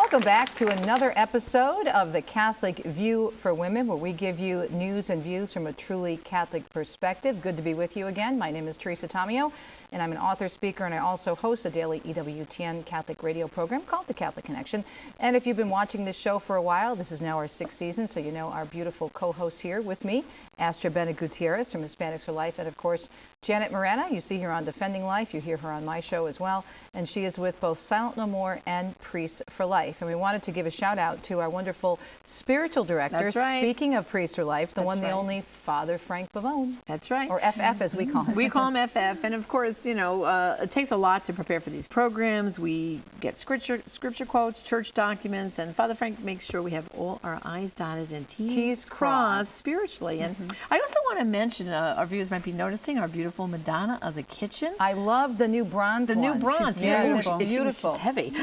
Welcome back to another episode of The Catholic View for Women, where we give you news and views from a truly Catholic perspective. Good to be with you again. My name is Teresa Tomeo, and I'm an author, speaker, and I also host a daily EWTN Catholic radio program called The Catholic Connection. And if you've been watching this show for a while, this is now our 6th season, so you know our beautiful co-host here with me, Astrid Bennett Gutierrez from Hispanics for Life, and of course, Janet Morana. You see her on Defending Life. You hear her on my show as well. And she is with both Silent No More and Priests for Life. And we wanted to give a shout out to our wonderful spiritual director. That's right. Speaking of Priests for Life, the one, the only Father Frank Pavone. That's right. Or FF as we call him. We call him FF. And of course, you know, it takes a lot to prepare for these programs. We get scripture quotes, church documents, and Father Frank makes sure we have all our I's dotted and T's crossed spiritually. And I also want to mention, our viewers might be noticing our beautiful Madonna of the Kitchen. I love the new bronze The new bronze. She's beautiful. She's beautiful. She's heavy.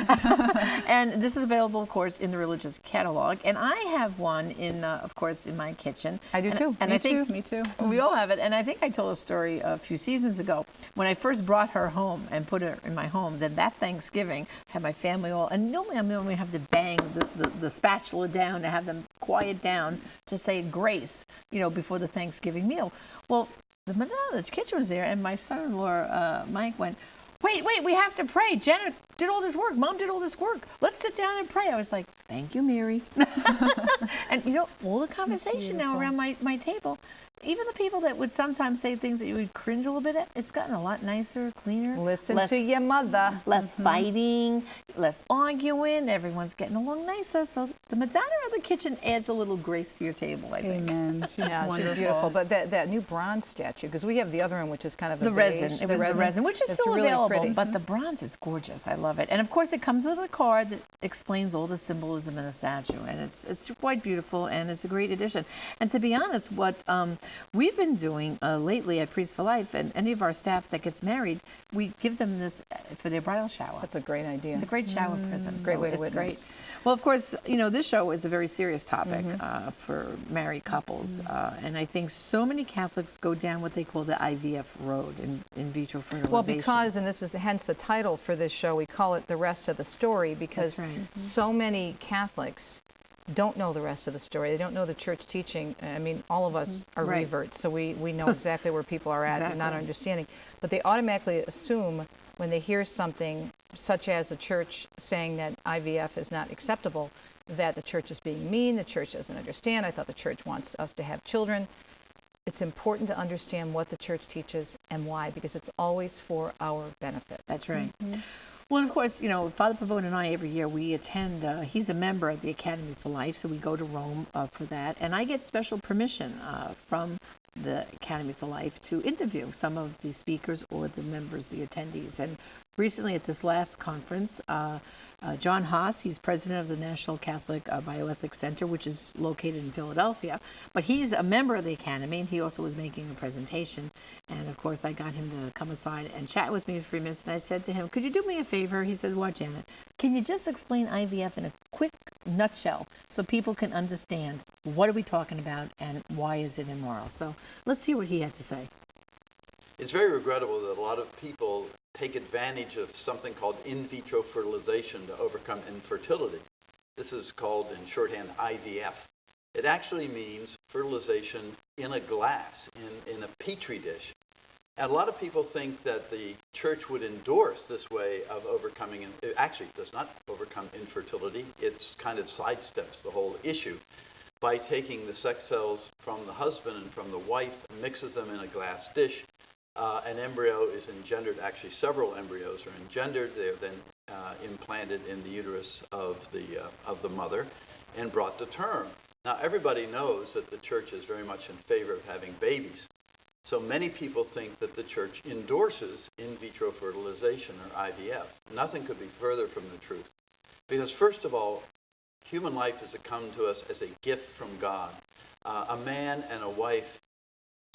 And this is available, of course, in the religious catalog. And I have one in, of course, in my kitchen. I do too. And Me too. We all have it. And I think I told a story a few seasons ago when I first brought her home and put her in my home. Then that Thanksgiving, had my family all, and normally we have to bang the spatula down to have them quiet down to say grace, you know, before the Thanksgiving meal. Well, the Madonna of the Kitchen was there, and my son-in-law, Mike, went, wait, we have to pray. Janet did all this work. Mom did all this work. Let's sit down and pray. I was like, thank you, Mary. And, you know, all the conversation now around my table, even the people that would sometimes say things that you would cringe a little bit at, it's gotten a lot nicer, cleaner. Listen to your mother. Less fighting, less arguing. Everyone's getting along nicer. So the Madonna of the Kitchen adds a little grace to your table, I think. Amen. Yeah, she's beautiful. But that new bronze statue, because we have the other one, which is kind of a The beige, resin. It was the resin, which is It's still really available. pretty. But the bronze is gorgeous. I love it. And of course, it comes with a card that explains all the symbolism in the statue. And it's quite beautiful, and it's a great addition. And to be honest, what we've been doing lately at Priests for Life, and any of our staff that gets married, we give them this for their bridal shower. That's a great idea. It's a great shower present. Great so way to it's witness. great. Well, of course, you know, this show is a very serious topic for married couples. And I think so many Catholics go down what they call the IVF road, in vitro fertilization. Well, because, and this is hence the title for this show, we call it The Rest of the Story, because so many Catholics don't know the rest of the story. They don't know the church teaching. I mean, all of us are reverts, so we know exactly where people are at and not understanding. But they automatically assume when they hear something such as a church saying that IVF is not acceptable, that the church is being mean, the church doesn't understand. I thought the church wants us to have children. It's important to understand what the church teaches and why, because it's always for our benefit. That's right. Well, of course, you know, Father Pavone and I, every year we attend, he's a member of the Academy for Life, so we go to Rome for that. And I get special permission from the Academy for Life to interview some of the speakers or the members, the attendees. And recently at this last conference, John Haas, he's president of the National Catholic Bioethics Center, which is located in Philadelphia. But he's a member of the Academy, and he also was making a presentation. And, of course, I got him to come aside and chat with me for 3 minutes. And I said to him, could you do me a favor? He says, what, Janet? Can you just explain IVF in a quick nutshell so people can understand what are we talking about and why is it immoral? So let's hear what he had to say. It's very regrettable that a lot of people take advantage of something called in vitro fertilization to overcome infertility. This is called, in shorthand, IVF. It actually means fertilization in a glass, in a petri dish. And a lot of people think that the church would endorse this way of overcoming, it actually does not overcome infertility. It kind of sidesteps the whole issue by taking the sex cells from the husband and from the wife and mixes them in a glass dish. An embryo is engendered, actually several embryos are engendered. They're then implanted in the uterus of the mother and brought to term. Now, everybody knows that the church is very much in favor of having babies. So many people think that the church endorses in vitro fertilization, or IVF. Nothing could be further from the truth. Because first of all, human life has come to us as a gift from God. A man and a wife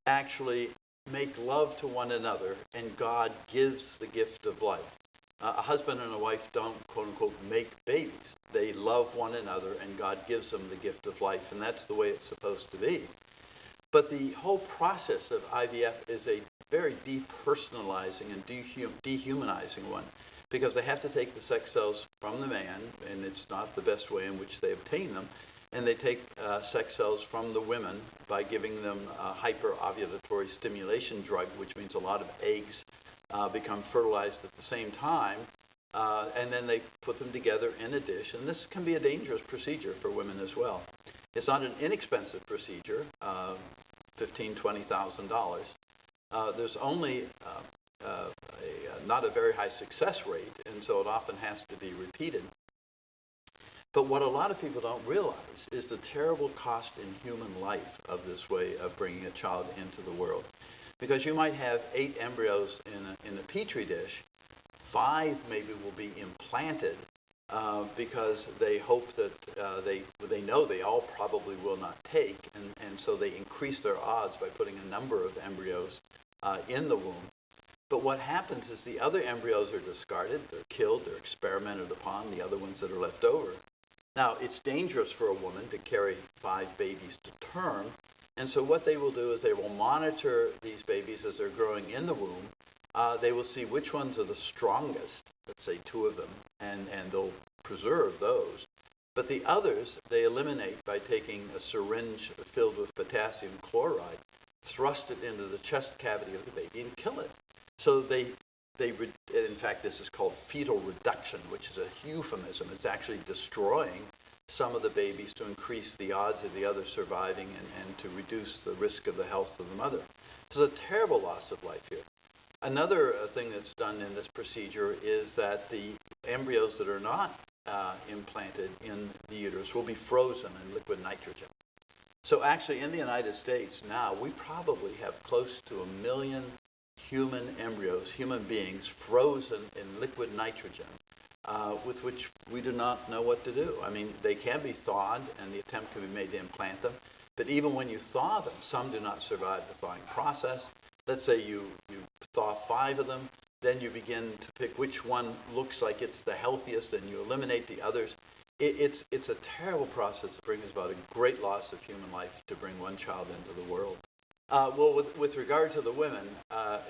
actually make love to one another, and God gives the gift of life. A husband and a wife don't, quote unquote, make babies. They love one another, and God gives them the gift of life, and that's the way it's supposed to be. But the whole process of IVF is a very depersonalizing and dehumanizing one. because they have to take the sex cells from the man, and it's not the best way in which they obtain them, and they take sex cells from the women by giving them a hyperovulatory stimulation drug, which means a lot of eggs become fertilized at the same time, and then they put them together in a dish, and this can be a dangerous procedure for women as well. It's not an inexpensive procedure, $15,000, $20,000. There's only not a very high success rate, and so it often has to be repeated. But what a lot of people don't realize is the terrible cost in human life of this way of bringing a child into the world. Because you might have 8 embryos in a petri dish, 5 maybe will be implanted because they hope that they know they all probably will not take, and so they increase their odds by putting a number of embryos in the womb. But what happens is the other embryos are discarded, they're killed, they're experimented upon, the other ones that are left over. Now, it's dangerous for a woman to carry 5 babies to term, and so what they will do is they will monitor these babies as they're growing in the womb. They will see which ones are the strongest, let's say 2 of them, and they'll preserve those. But the others, they eliminate by taking a syringe filled with potassium chloride, thrust it into the chest cavity of the baby, and kill it. So in fact, this is called fetal reduction, which is a euphemism. It's actually destroying some of the babies to increase the odds of the others surviving and to reduce the risk of the health of the mother. This is a terrible loss of life here. Another thing that's done in this procedure is that the embryos that are not implanted in the uterus will be frozen in liquid nitrogen. So actually in the United States now, we probably have close to 1 million human embryos, human beings, frozen in liquid nitrogen, with which we do not know what to do. I mean, they can be thawed, and the attempt can be made to implant them, but even when you thaw them, some do not survive the thawing process. Let's say you thaw 5 of them, then you begin to pick which one looks like it's the healthiest, and you eliminate the others. It's a terrible process that brings about a great loss of human life to bring one child into the world. Well, with regard to the women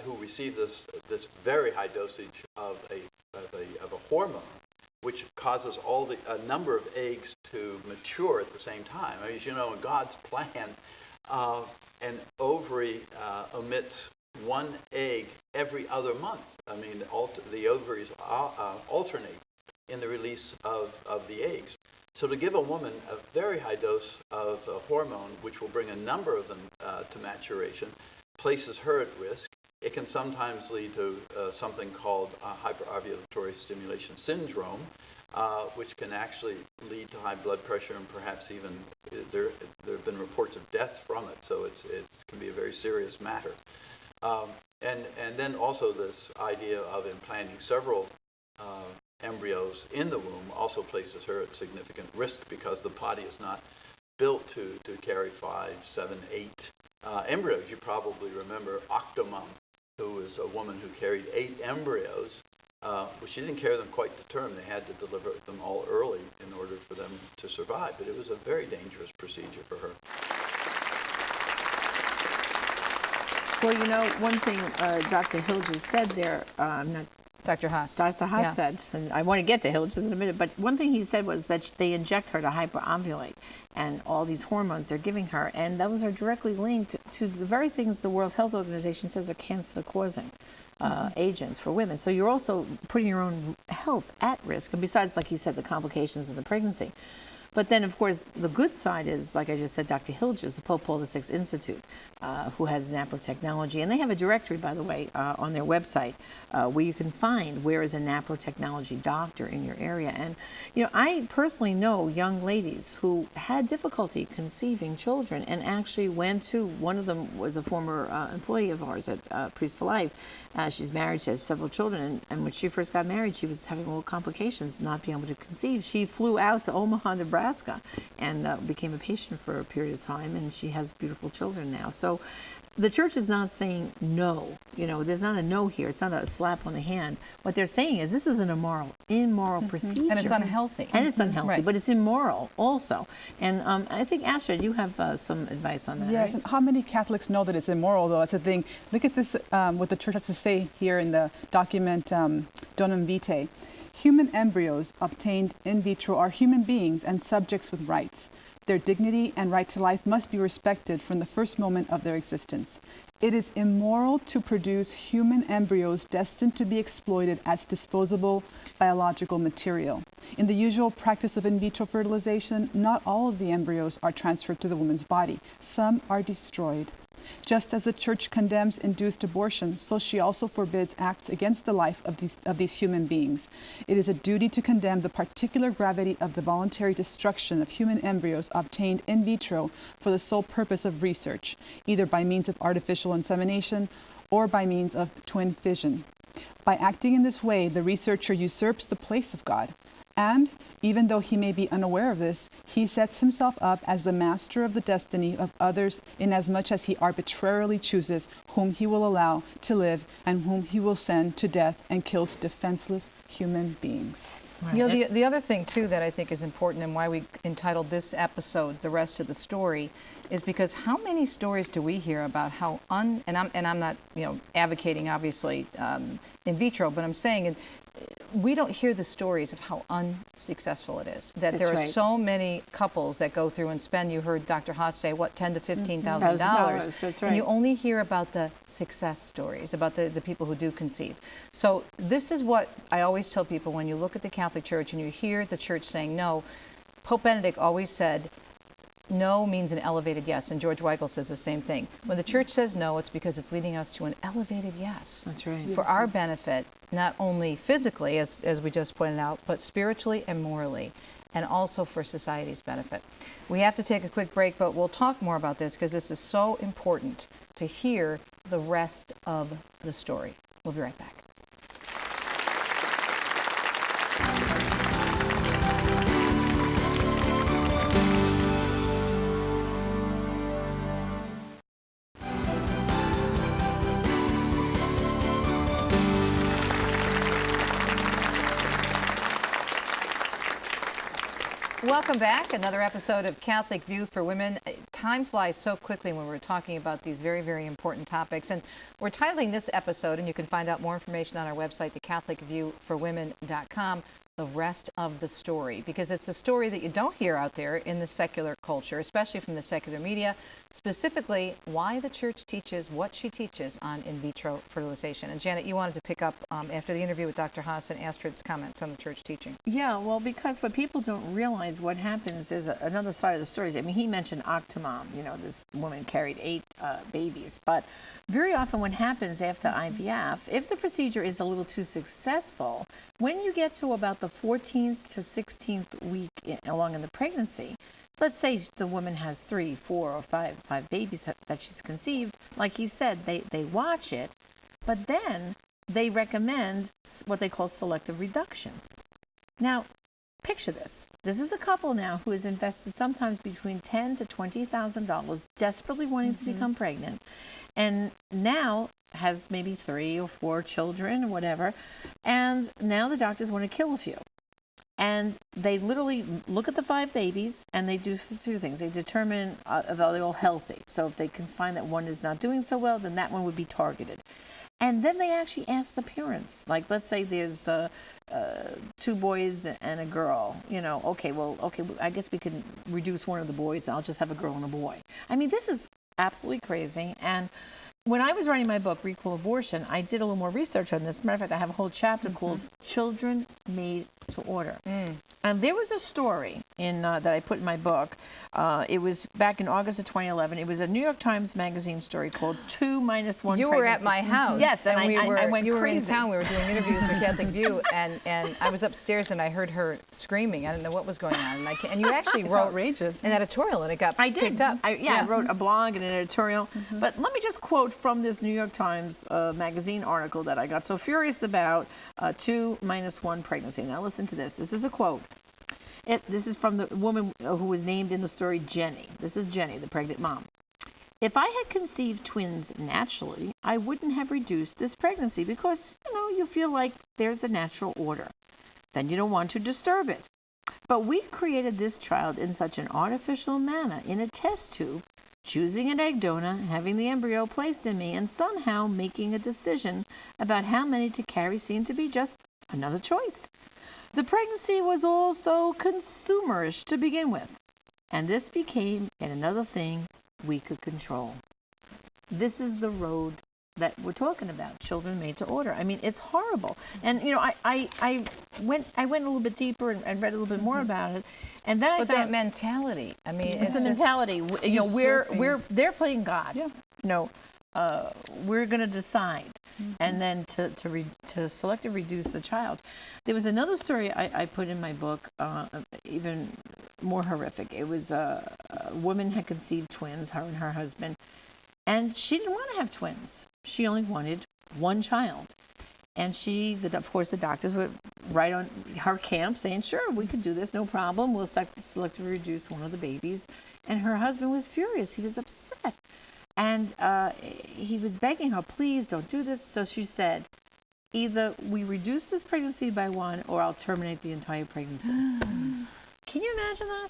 who receive this very high dosage of a hormone, which causes a number of eggs to mature at the same time. I mean, as you know, in God's plan, an ovary emits 1 egg every other month. I mean, the ovaries alternate in the release of the eggs. So to give a woman a very high dose of a hormone, which will bring a number of them to maturation, places her at risk. It can sometimes lead to something called hyperovulatory stimulation syndrome, which can actually lead to high blood pressure, and perhaps even there have been reports of death from it. So it can be a very serious matter. And then also this idea of implanting several embryos in the womb also places her at significant risk, because the body is not built to carry 5, 7, 8 embryos. You probably remember Octomom, who was a woman who carried 8 embryos, but she didn't carry them quite to term. They had to deliver them all early in order for them to survive, but it was a very dangerous procedure for her. Well, you know, one thing Dr. Hilges said there, Dr. Haas. Dr. Haas Yeah. said, and I want to get to Hilges in a minute, but one thing he said was that they inject her to hyperovulate, and all these hormones they're giving her, and those are directly linked to the very things the World Health Organization says are cancer-causing agents for women. So you're also putting your own health at risk, and besides, like he said, the complications of the pregnancy. But then, of course, the good side is, like I just said, Dr. Hilges, the Pope Paul VI Institute, who has naprotechnology. And they have a directory, by the way, on their website where you can find where is a naprotechnology doctor in your area. And, you know, I personally know young ladies who had difficulty conceiving children and actually went to, one of them was a former employee of ours at Priest for Life. She's married, she has several children, and when she first got married, she was having little complications, not being able to conceive. She flew out to Omaha, Nebraska, Nebraska, and became a patient for a period of time, and she has beautiful children now. So the church is not saying no. There's not a no here. It's not a slap on the hand. What they're saying is this is an immoral procedure. And it's unhealthy. And it's unhealthy, Right. but it's immoral also. And I think, Astrid, you have some advice on that, Yes, right? and how many Catholics know that it's immoral, though? That's the thing. Look at this, what the church has to say here in the document Donum Vitae. Human embryos obtained in vitro are human beings and subjects with rights. Their dignity and right to life must be respected from the first moment of their existence. It is immoral to produce human embryos destined to be exploited as disposable biological material. In the usual practice of in vitro fertilization, not all of the embryos are transferred to the woman's body. Some are destroyed. Just as the church condemns induced abortion, so she also forbids acts against the life of these human beings. It is a duty to condemn the particular gravity of the voluntary destruction of human embryos obtained in vitro for the sole purpose of research, either by means of artificial insemination or by means of twin fission. By acting in this way, the researcher usurps the place of God. And, even though he may be unaware of this, he sets himself up as the master of the destiny of others inasmuch as he arbitrarily chooses whom he will allow to live and whom he will send to death and kills defenseless human beings. Right. The other thing, too, that I think is important and why we entitled this episode The Rest of the Story is because how many stories do we hear about how and I'm not advocating obviously in vitro, but I'm saying we don't hear the stories of how unsuccessful it is. That there are so many couples that go through and spend. You heard Dr. Haas say what, $10,000 to $15,000. That's right. And you only hear about the success stories, about the people who do conceive. So this is what I always tell people when you look at the Catholic Church and you hear the Church saying no. Pope Benedict always said, no means an elevated yes, and George Weigel says the same thing. When the Church says no, it's because it's leading us to an elevated yes. That's right. For our benefit, not only physically, as we just pointed out, but spiritually and morally, and also for society's benefit. We have to take a quick break, but we'll talk more about this because this is so important to hear the rest of the story. We'll be right back. Welcome back. Another episode of Catholic View for Women. Time flies so quickly when we're talking about these very, very important topics. And we're titling this episode, and you can find out more information on our website, thecatholicviewforwomen.com, The Rest of the Story, because it's a story that you don't hear out there in the secular culture, especially from the secular media, specifically why the Church teaches what she teaches on in vitro fertilization. And Janet, you wanted to pick up after the interview with Dr. Haas and Astrid's comments on the Church teaching. Yeah, well, because what people don't realize what happens is another side of the story. I mean, he mentioned Octomom, this woman carried 8 babies, but very often what happens after IVF, if the procedure is a little too successful, when you get to about the 14th to 16th week along in the pregnancy, let's say the woman has 3, 4, or 5 babies that she's conceived, like he said, they watch it, but then they recommend what they call selective reduction. Now, picture this. This is a couple now who has invested sometimes between $10,000 to $20,000 desperately wanting to become pregnant, and now has maybe 3 or 4 children or whatever, and now the doctors want to kill a few. And they literally look at the 5 babies and they do a few things. They determine if they're all healthy. So if they can find that one is not doing so well, then that one would be targeted. And then they actually ask the parents. Like, let's say there's 2 boys and a girl. Okay, I guess we can reduce one of the boys. I'll just have a girl and a boy. I mean, this is absolutely crazy. And when I was writing my book, Recall Abortion, I did a little more research on this. As a matter of fact, I have a whole chapter called Children Made to Order. And there was a story that I put in my book. It was back in August of 2011. It was a New York Times Magazine story called 2 minus 1 You pregnancy. were at my house. Yes, and I went you were crazy. in town. We were doing interviews for Catholic View, and I was upstairs and I heard her screaming. I didn't know what was going on. And you actually wrote outrageous. an editorial and it got picked up. I wrote a blog and an editorial. But let me just quote from this New York Times magazine article that I got so furious about, 2 minus 1 pregnancy. Now listen to this. This is a quote. This is from the woman who was named in the story Jenny. This is Jenny, the pregnant mom. If I had conceived twins naturally, I wouldn't have reduced this pregnancy because, you feel like there's a natural order. Then you don't want to disturb it. But we created this child in such an artificial manner in a test tube, choosing an egg donor, having the embryo placed in me, and somehow making a decision about how many to carry seemed to be just another choice. The pregnancy was also consumerish to begin with, and this became yet another thing we could control. This is the road that we're talking about, children made to order. I mean, it's horrible. And, I went a little bit deeper and read a little bit more about it. And then I found that mentality. I mean, it's the mentality. They're playing God. Yeah. We're going to decide, and then to selectively reduce the child. There was another story I put in my book, even more horrific. It was a woman had conceived twins, her and her husband, and she didn't want to have twins. She only wanted one child. And of course, the doctors were right on her camp saying, sure, we could do this, no problem. We'll selectively reduce one of the babies. And her husband was furious. He was upset. And he was begging her, please don't do this. So she said, either we reduce this pregnancy by one or I'll terminate the entire pregnancy. Can you imagine that?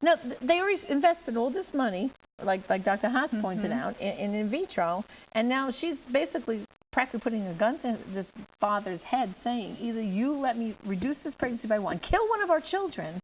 Now, they already invested all this money, like Dr. Haas pointed out, in vitro. And now she's basically practically putting a gun to this father's head saying, either you let me reduce this pregnancy by one, kill one of our children,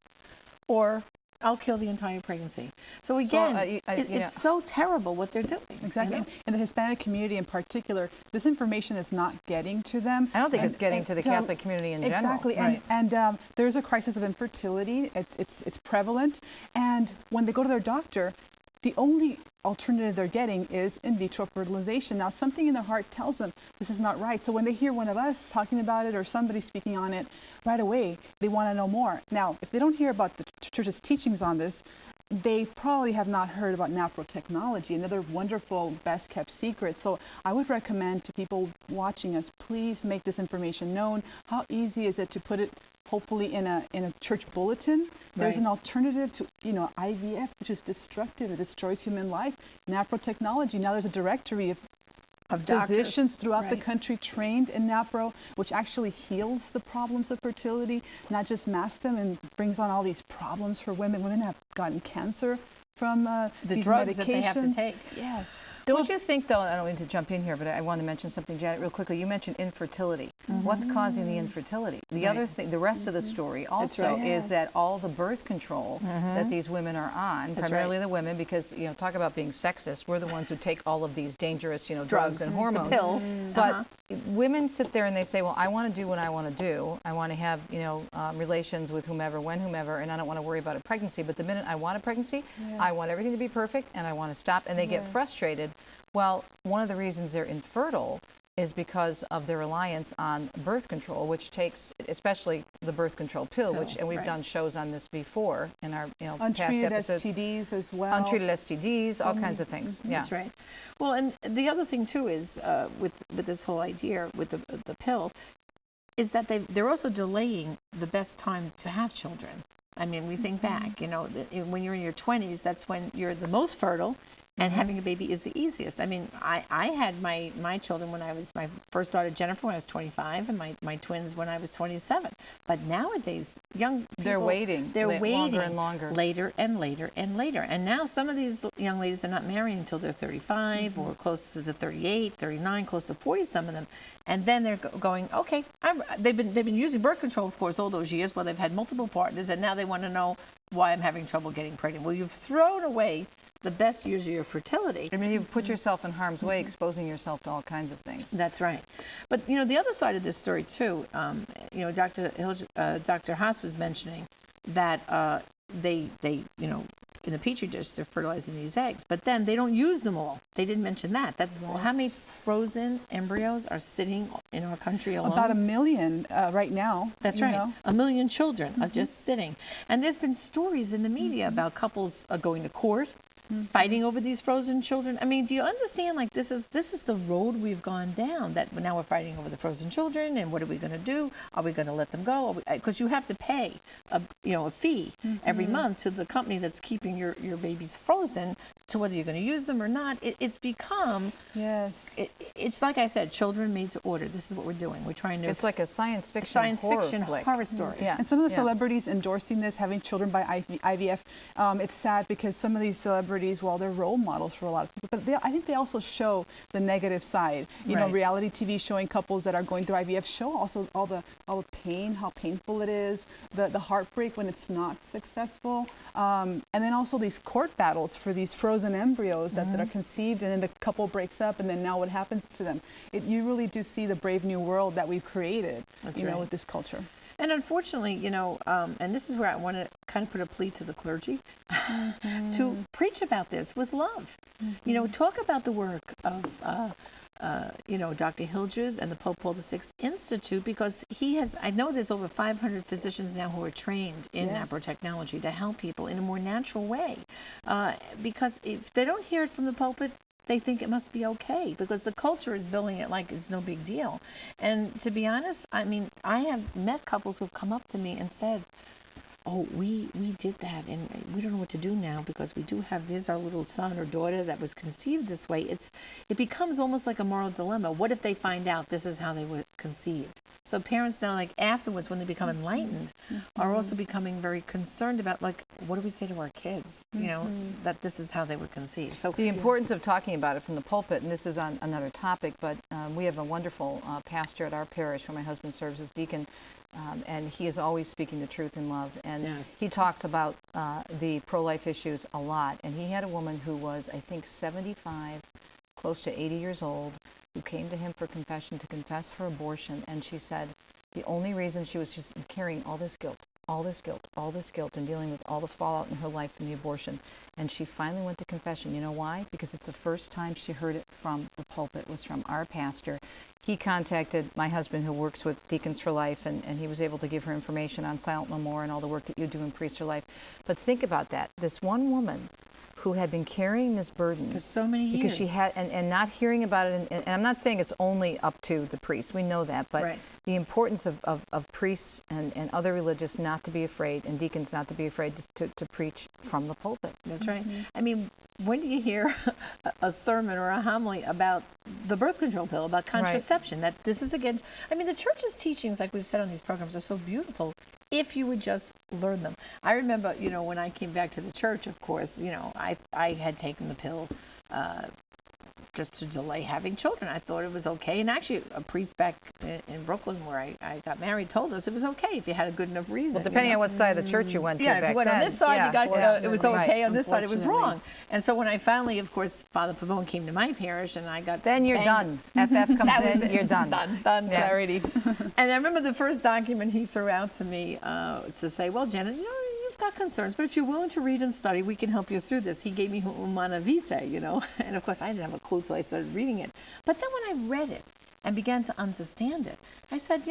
or I'll kill the entire pregnancy. So again, it's so terrible what they're doing. Exactly. In the Hispanic community in particular, this information is not getting to them. I don't think it's getting to the Catholic community in general. Exactly. Right. And there's a crisis of infertility. It's prevalent. And when they go to their doctor, the only alternative they're getting is in vitro fertilization. Now, something in their heart tells them this is not right. So when they hear one of us talking about it or somebody speaking on it, right away, they want to know more. Now, if they don't hear about the church's teachings on this, they probably have not heard about NAPRO technology, another wonderful, best-kept secret. So I would recommend to people watching us, please make this information known. How easy is it to put it hopefully in a church bulletin? There's an alternative to IVF, which is destructive. It destroys human life. NAPRO technology. Now there's a directory of physicians throughout the country trained in NAPRO, which actually heals the problems of fertility, not just masks them and brings on all these problems for women. Women have gotten cancer from these drugs medications that they have to take. Yes. Don't you think, though, I don't mean to jump in here, but I want to mention something, Janet, real quickly. You mentioned infertility. What's causing the infertility? The other thing, the rest of the story also is that all the birth control that these women are on, primarily the women, because, talk about being sexist, we're the ones who take all of these dangerous, drugs and hormones. The pill. But women sit there and they say, well, I want to do what I want to do. I want to have, relations with whomever, whomever, and I don't want to worry about a pregnancy. But the minute I want a pregnancy, I want everything to be perfect and I want to stop. And they get frustrated. Well, one of the reasons they're infertile is because of their reliance on birth control, which takes, especially the birth control pill, and we've done shows on this before in our past Untreated episodes. STDs as well. Untreated STDs, all kinds of things. Yeah. That's right. Well, and the other thing too is with this whole idea with the pill is that they're also delaying the best time to have children. I mean, we think back, when you're in your 20s, that's when you're the most fertile. And having a baby is the easiest. I mean, I had my children when I was, my first daughter Jennifer when I was 25, and my twins when I was 27. But nowadays, young people, They're waiting longer and longer. Later and later and later. And now some of these young ladies are not marrying until they're 35 or close to the 38, 39, close to 40, some of them. And then they're going, okay, they've been using birth control, of course, all those years. Well, they've had multiple partners, and now they want to know why I'm having trouble getting pregnant. Well, you've thrown away the best years of your fertility. I mean, you put yourself in harm's way, exposing yourself to all kinds of things. That's right. But, the other side of this story, too, Dr. Haas was mentioning that they in a petri dish, they're fertilizing these eggs, but then they don't use them all. They didn't mention that. Well, how many frozen embryos are sitting in our country alone? About 1 million right now. That's right. 1 million children are just sitting. And there's been stories in the media about couples going to court fighting over these frozen children. I mean, do you understand? Like, this is the road we've gone down. That now we're fighting over the frozen children, and what are we going to do? Are we going to let them go? Because you have to pay a fee every month to the company that's keeping your babies frozen, to whether you're going to use them or not. It's become it's like I said, children made to order. This is what we're doing. We're trying to. It's like a science fiction horror story. Yeah. And some of the celebrities endorsing this, having children by IVF, it's sad because some of these celebrities, well, they're role models for a lot of people, but I think they also show the negative side. You know, reality TV showing couples that are going through IVF show also all the pain, how painful it is, the heartbreak when it's not successful, and then also these court battles for these frozen embryos that are conceived, and then the couple breaks up, and then now what happens to them? You really do see the brave new world that we've created, with this culture. And unfortunately, and this is where I want to kind of put a plea to the clergy to preach about this with love. Talk about the work of, Dr. Hilgers and the Pope Paul VI Institute, because I know there's over 500 physicians now who are trained in nanotechnology to help people in a more natural way. Because if they don't hear it from the pulpit, they think it must be okay, because the culture is billing it like it's no big deal. And to be honest, I mean, I have met couples who've come up to me and said, oh, we did that, and we don't know what to do now, because we do have our little son or daughter that was conceived this way. It becomes almost like a moral dilemma. What if they find out this is how they were conceived? So parents now, like afterwards, when they become enlightened, are also becoming very concerned about, like, what do we say to our kids? That this is how they were conceived. So the importance of talking about it from the pulpit, and this is on another topic, but we have a wonderful pastor at our parish where my husband serves as deacon. And he is always speaking the truth in love. And he talks about the pro-life issues a lot. And he had a woman who was, I think, 75, close to 80 years old, who came to him for confession to confess her abortion. And she said the only reason she was just carrying all this guilt, and dealing with all the fallout in her life from the abortion. And she finally went to confession. You know why? Because it's the first time she heard it from the pulpit. It was from our pastor. He contacted my husband, who works with Deacons for Life, and he was able to give her information on Silent No More and all the work that you do in Priests for Life. But think about that. This one woman who had been carrying this burden for so many years, because she had, and not hearing about it, and I'm not saying it's only up to the priests, we know that, but the importance of priests and other religious not to be afraid, and deacons not to be afraid to preach from the pulpit. That's right. I mean, when do you hear a sermon or a homily about the birth control pill, about contraception, that this is against, I mean, the church's teachings, like we've said on these programs, are so beautiful if you would just learn them. I remember, when I came back to the church, of course, I had taken the pill just to delay having children. I thought it was okay. And actually, a priest back in Brooklyn, where I got married, told us it was okay if you had a good enough reason. Well, depending on what side of the church you went to back if you went on this side, you got it was okay. On this side, it was wrong. And so when I finally, of course, Father Pavone came to my parish, and I got then you're done. FF comes in, you're done. Done. Clarity. And I remember the first document he threw out to me to say, well, Janet, you've got concerns, but if you're willing to read and study, we can help you through this. He gave me Humana Vitae, and of course I didn't have a clue till I started reading it. But then when I read it and began to understand it, I said,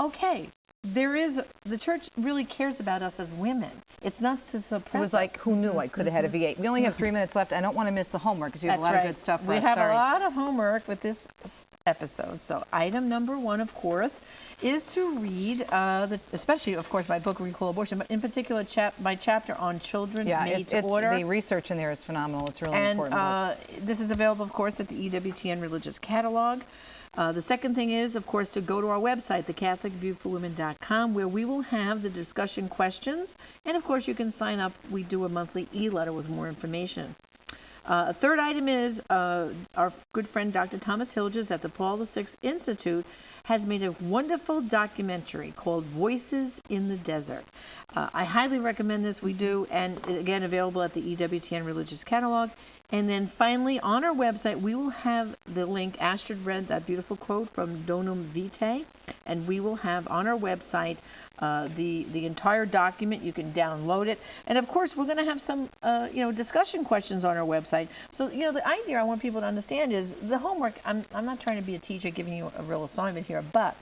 okay, the church really cares about us as women. It's not to suppress It was like, who knew I could have had a V8? We only have 3 minutes left. I don't want to miss the homework, because you have a lot of good stuff for us. We have a lot of homework with this episode. So item number 1, of course, is to read, especially, of course, my book, Recall Abortion, but in particular, my chapter on children made to order. The research in there is phenomenal. It's really important. And this is available, of course, at the EWTN Religious Catalog. The second thing is, of course, to go to our website, thecatholicviewforwomen.com, where we will have the discussion questions. And, of course, you can sign up. We do a monthly e-letter with more information. A third item is our good friend Dr. Thomas Hilgers at the Paul VI Institute has made a wonderful documentary called Voices in the Desert. I highly recommend this. We do. And, again, available at the EWTN Religious Catalog. And then finally, on our website, we will have the link. Astrid read that beautiful quote from Donum Vitae, and we will have on our website the entire document. You can download it, and of course, we're going to have some discussion questions on our website. So the idea I want people to understand is the homework. I'm not trying to be a teacher giving you a real assignment here, but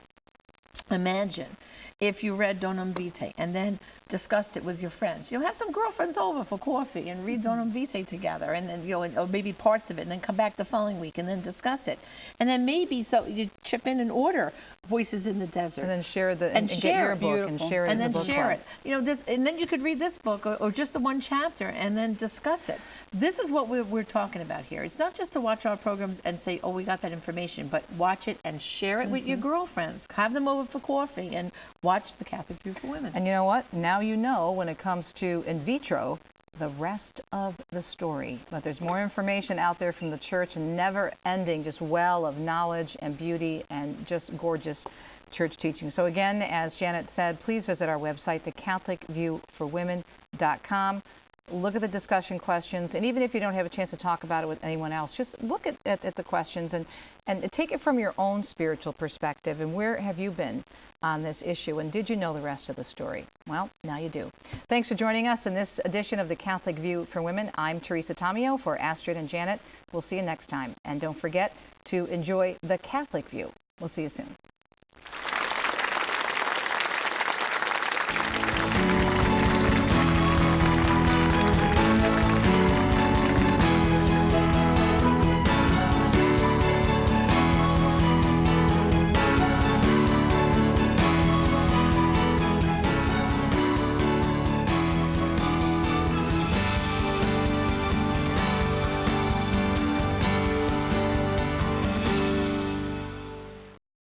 Imagine if you read Donum Vitae and then discussed it with your friends. You'll have some girlfriends over for coffee and read Donum Vitae together, and then or maybe parts of it, and then come back the following week and then discuss it. And then maybe so you chip in and order Voices in the Desert. And then share the and get share your it. book and share it and in then the book share club. it. This, and then you could read this book or just the one chapter and then discuss it. This is what we're talking about here. It's not just to watch our programs and say, oh, we got that information, but watch it and share it with your girlfriends. Have them over for coffee and watch the Catholic View for Women. And you know what? Now you know when it comes to in vitro, the rest of the story. But there's more information out there from the church, and never-ending just well of knowledge and beauty and just gorgeous church teaching. So again, as Janet said, please visit our website, thecatholicviewforwomen.com. Look at the discussion questions, and even if you don't have a chance to talk about it with anyone else, just look at the questions and take it from your own spiritual perspective. And where have you been on this issue? And did you know the rest of the story? Well, now you do. Thanks for joining us in this edition of the Catholic View for Women. I'm Teresa Tomeo for Astrid and Janet. We'll see you next time. And don't forget to enjoy the Catholic View. We'll see you soon.